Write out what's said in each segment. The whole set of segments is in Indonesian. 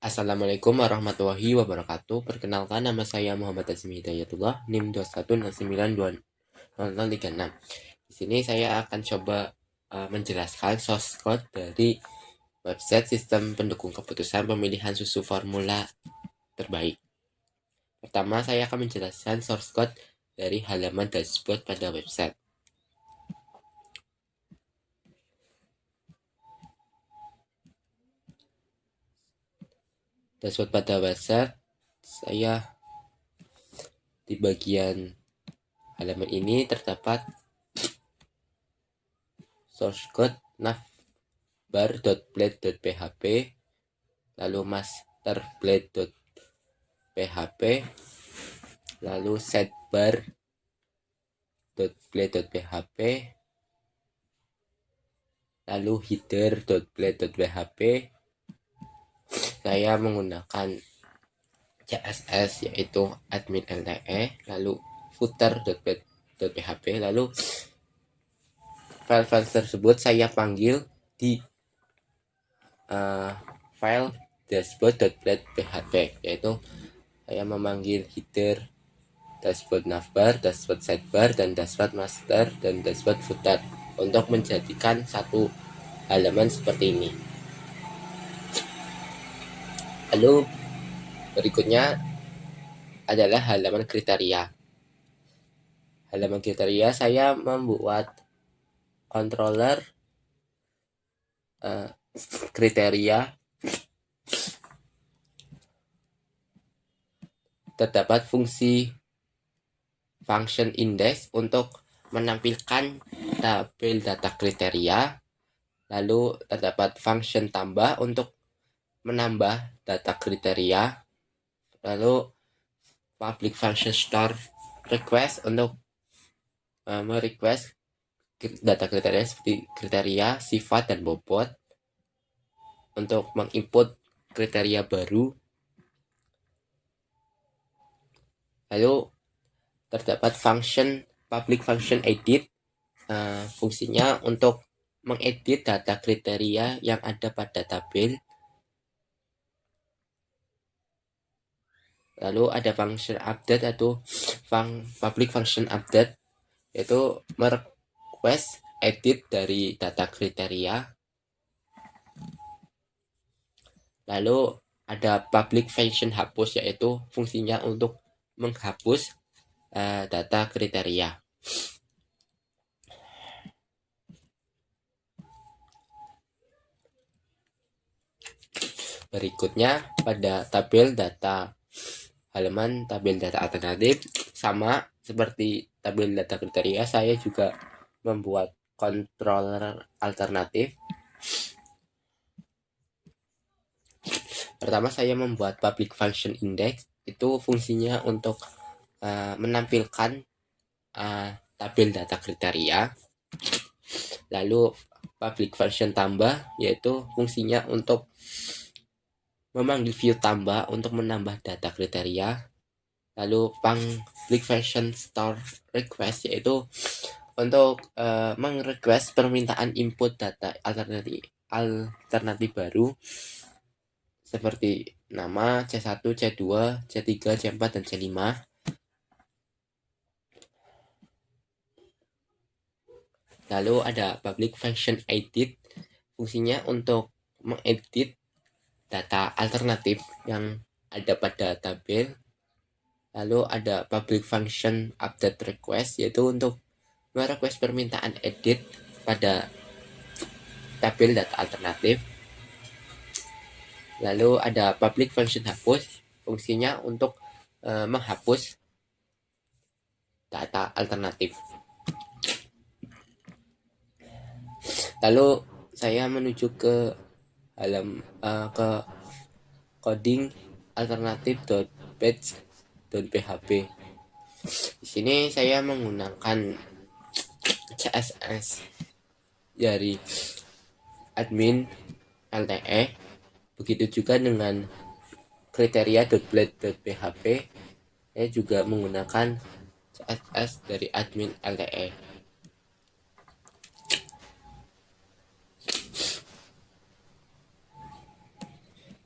Assalamualaikum warahmatullahi wabarakatuh. Perkenalkan, nama saya Muhammad Azmi Hidayatullah, NIM 21092036. Di sini saya akan coba menjelaskan source code dari website sistem pendukung keputusan pemilihan susu formula terbaik. Pertama, saya akan menjelaskan source code dari halaman dashboard pada website. Dashboard pada website, saya di bagian halaman ini terdapat source code navbar.blade.php, lalu masterblade.php, lalu setbar.blade.php, lalu header.blade.php. Saya menggunakan CSS yaitu admin LTE, lalu footer.blade.php, lalu file-file tersebut saya panggil di file dashboard.blade.php, yaitu saya memanggil header, dashboard navbar, dashboard sidebar, dan dashboard master, dan dashboard footer untuk menjadikan satu halaman seperti ini. Lalu berikutnya adalah halaman kriteria. Halaman kriteria saya membuat controller kriteria. Terdapat fungsi function index untuk menampilkan tabel data kriteria. Lalu terdapat function tambah untuk menambah data kriteria. Lalu public function store request untuk merequest data kriteria seperti kriteria, sifat, dan bobot untuk menginput kriteria baru. Lalu terdapat function public function edit, fungsinya untuk mengedit data kriteria yang ada pada tabel. Lalu ada function update atau public function update, yaitu merequest edit dari data kriteria. Lalu ada public function hapus, yaitu fungsinya untuk menghapus data kriteria. Berikutnya pada tabel data halaman tabel data alternatif, sama seperti tabel data kriteria, saya juga membuat controller alternatif. Pertama, saya membuat public function index, itu fungsinya untuk menampilkan tabel data kriteria. Lalu public function tambah, yaitu fungsinya untuk memanggil view tambah untuk menambah data kriteria. Lalu public function store request, yaitu untuk mengrequest permintaan input data alternatif baru seperti nama, C1, C2, C3, C4, dan C5. Lalu ada public function edit, fungsinya untuk mengedit data alternatif yang ada pada tabel. Lalu ada public function update request, yaitu untuk merequest permintaan edit pada tabel data alternatif. Lalu ada public function hapus, fungsinya untuk menghapus data alternatif. Lalu saya menuju ke ke coding alternatif.page.php. Di sini saya menggunakan CSS dari admin LTE. Begitu juga dengan kriteria.blade.php, saya juga menggunakan CSS dari admin LTE.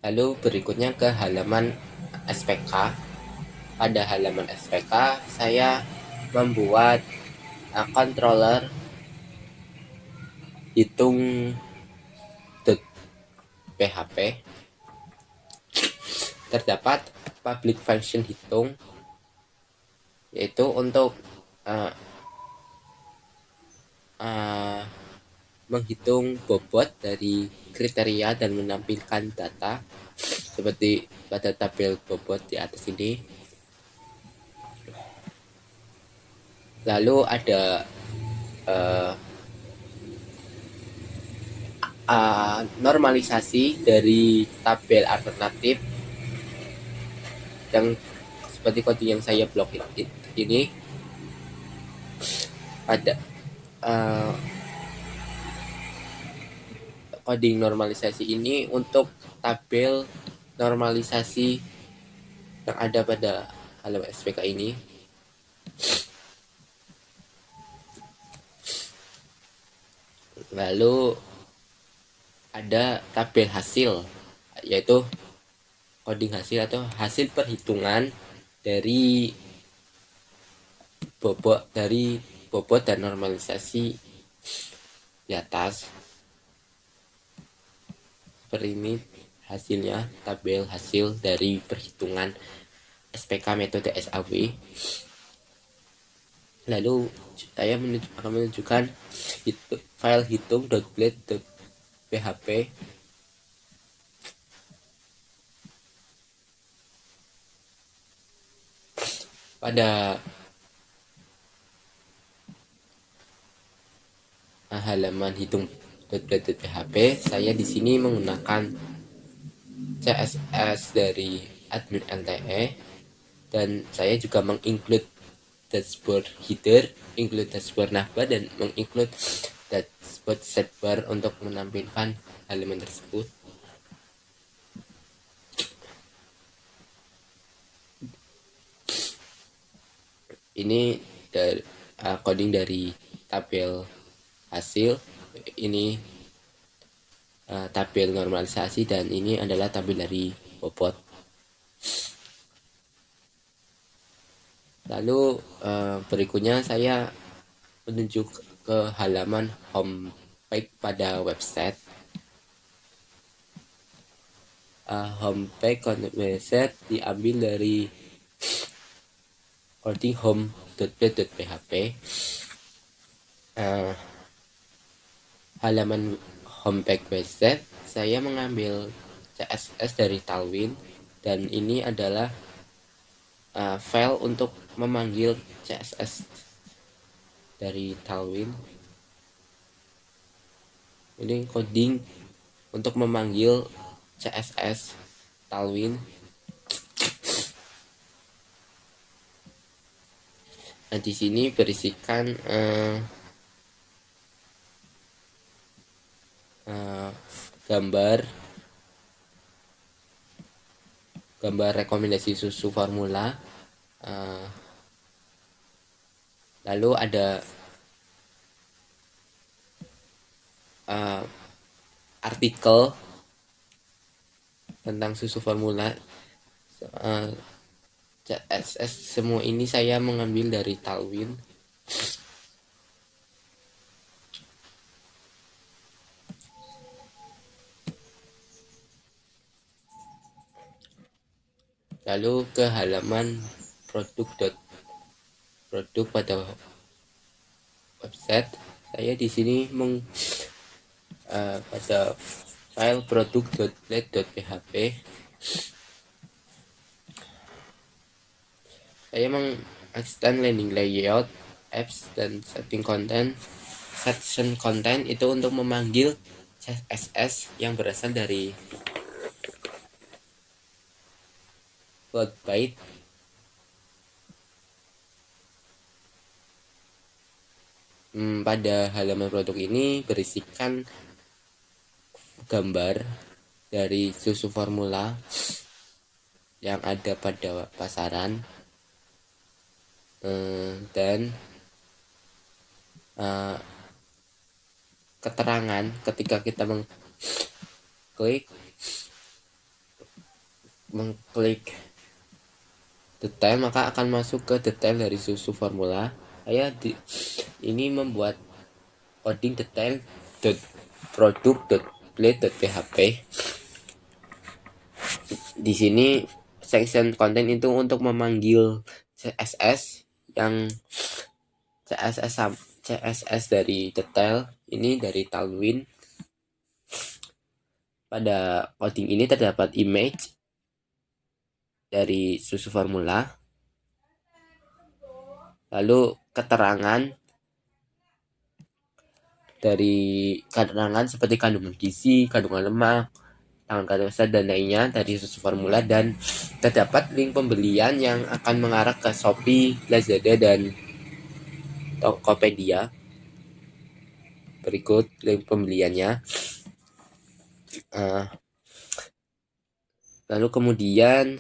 Lalu berikutnya ke halaman SPK. Pada halaman SPK saya membuat controller hitung.php. Terdapat public function hitung, yaitu untuk menghitung bobot dari kriteria dan menampilkan data seperti pada tabel bobot di atas ini. Lalu ada normalisasi dari tabel alternatif yang seperti kode yang saya blok ini. Ada coding normalisasi ini untuk tabel normalisasi yang ada pada halaman SPK ini. Lalu ada tabel hasil, yaitu coding hasil atau hasil perhitungan dari bobot dan normalisasi di atas. Seperti ini hasilnya, tabel hasil dari perhitungan SPK metode SAW. Lalu saya akan menunjukkan file hitung.blade.php. Pada halaman hitung.blade.php, saya di sini menggunakan CSS dari admin LTE, dan saya juga menginclude dashboard header, include dashboard navbar, dan menginclude dashboard sidebar untuk menampilkan halaman tersebut. Ini dari coding dari tabel hasil, ini tabel normalisasi, dan ini adalah tabel dari bobot. Lalu berikutnya saya menunjuk ke halaman homepage pada website. Homepage website diambil dari coding home.blade.php. Halaman homepage website saya mengambil CSS dari Tailwind, dan ini adalah file untuk memanggil CSS dari Tailwind. Ini coding untuk memanggil CSS Tailwind. Nah, di sini berisikan gambar rekomendasi susu formula. Lalu ada artikel tentang susu formula. CSS semua ini saya mengambil dari Tailwind. Lalu ke halaman produk pada website, saya di sini pada file produk.blade.php saya mengekstend landing layout, apps, dan section content itu untuk memanggil CSS yang berasal dari Cloudbyte. Pada halaman produk ini berisikan gambar dari susu formula yang ada pada pasaran, dan keterangan ketika kita mengklik mengklik detail, maka akan masuk ke detail dari susu formula. Saya ini membuat coding detail product.plate.php. Di sini section konten itu untuk memanggil CSS yang CSS dari detail ini dari Tailwind. Pada coding ini terdapat image dari susu formula, lalu keterangan seperti kandungan gizi, kandungan lemak, tanggal kadaluarsa dan lainnya dari susu formula, dan terdapat link pembelian yang akan mengarah ke Shopee, Lazada, dan Tokopedia. Berikut link pembeliannya. Lalu kemudian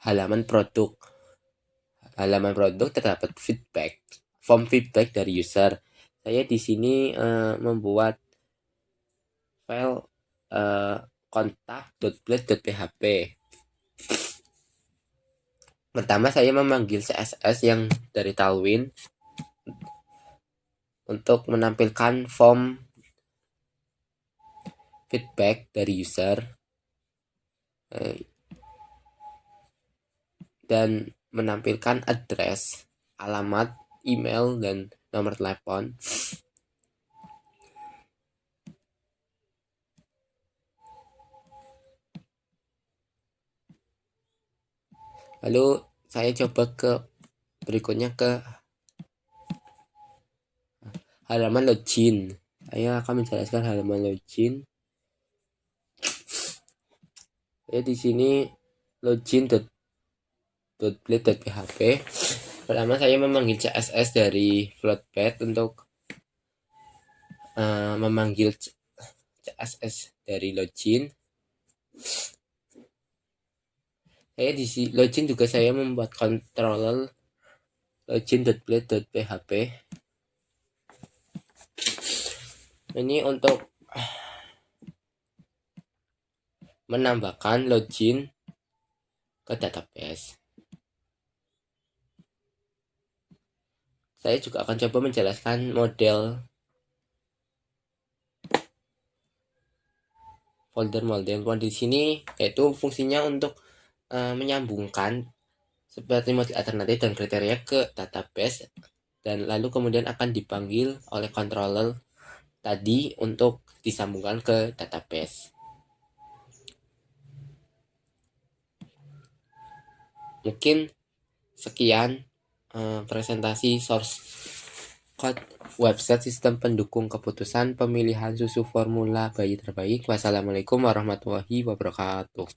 halaman produk terdapat form feedback dari user. Saya di sini membuat file kontak.plate.php. Pertama saya memanggil CSS yang dari Tailwind untuk menampilkan form feedback dari user dan menampilkan address, alamat, email, dan nomor telepon. Lalu saya coba berikutnya ke halaman login. Saya akan menjelaskan halaman login. Di sini login.plate.php. Pertama saya memanggil CSS dari Floatpad untuk memanggil CSS dari login. Di login juga saya membuat controller login.plate.php. Ini untuk menambahkan login ke database. Saya juga akan coba menjelaskan model folder di sini, yaitu fungsinya untuk menyambungkan seperti model alternatif dan kriteria ke database, dan lalu kemudian akan dipanggil oleh controller tadi untuk disambungkan ke database. Mungkin sekian presentasi source code website sistem pendukung keputusan pemilihan susu formula bayi terbaik. Wassalamualaikum warahmatullahi wabarakatuh.